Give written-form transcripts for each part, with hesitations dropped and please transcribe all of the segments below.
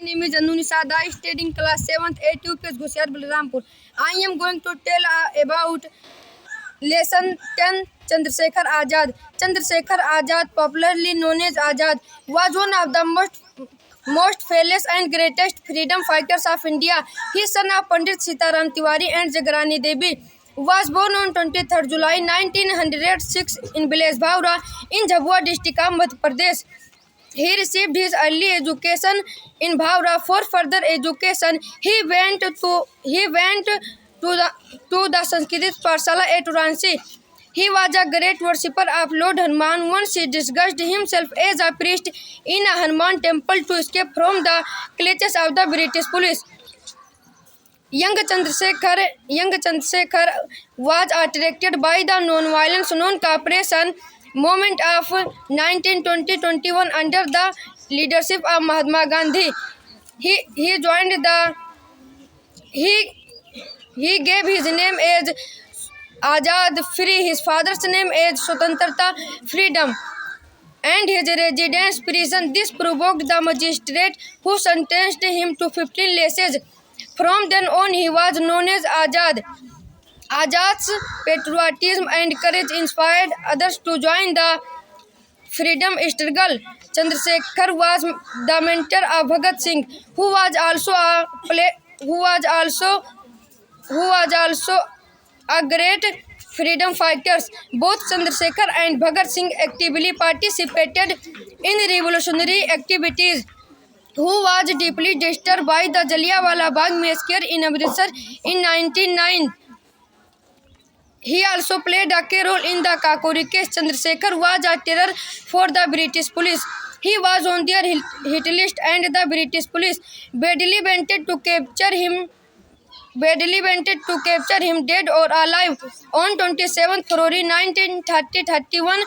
name is Anu Nisad. I studied in class 7th A UPS Ghusiar Balrampur. I am going to tell about lesson 10 Chandrasekhar Azad. Chandrasekhar Azad, popularly known as Azad, was one of the most fearless and greatest freedom fighters of India. His son of Pandit Sitaram Tiwari and Jagrani Devi was born on 23rd July 1906 in village Bhaura in Jhabua district of Madhya Pradesh. He received his early education in Bhaura. For further education, he went to the Sanskrit Pathshala at Uransi. He was a great worshipper of Lord Hanuman. Once he disguised himself as a priest in a Hanuman temple to escape from the clutches of the British police. Young Chandrasekhar was attracted by the non-violence, non-cooperation movement of 1920-21 under the leadership of Mahatma Gandhi. He gave his name as Azad, free, his father's name as Swatantrata, freedom, and his residence prison. This provoked the magistrate, who sentenced him to 15 lashes. From then on, he was known as Azad. Azad's patriotism and courage inspired others to join the freedom struggle. Chandrasekhar was the mentor of Bhagat Singh, who was also a great freedom fighter. Both Chandrasekhar and Bhagat Singh actively participated in revolutionary activities. Who was deeply disturbed by the Jallianwala Bagh massacre in Amritsar in 1909. He also played a key role in the Kakori case. Chandrasekhar was a terror for the British police. He was on their hit list, and the British police badly wanted to capture him dead or alive. On 27 February 1931,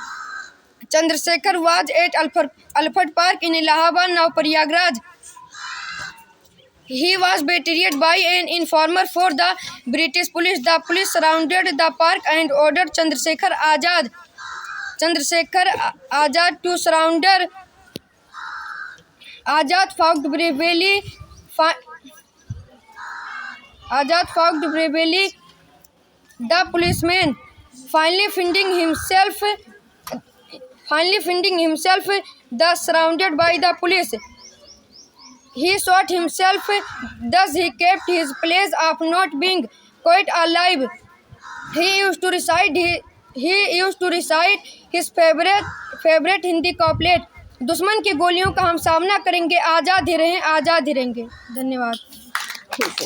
Chandrasekhar was at Alfred Park in Allahabad, now Prayagraj. He was betrayed by an informer for the British police. The police surrounded the park and ordered Chandrasekhar Azad to surrender. Azad fought bravely. The policeman, finally finding himself thus surrounded by the police, he shot himself. Thus he kept his place of not being quite alive. He used to recite his favorite Hindi couplet, दुश्मन की गोलियों का हम सामना करेंगे, आज़ाद ही रहें, आज़ाद ही रहेंगे. धन्यवाद.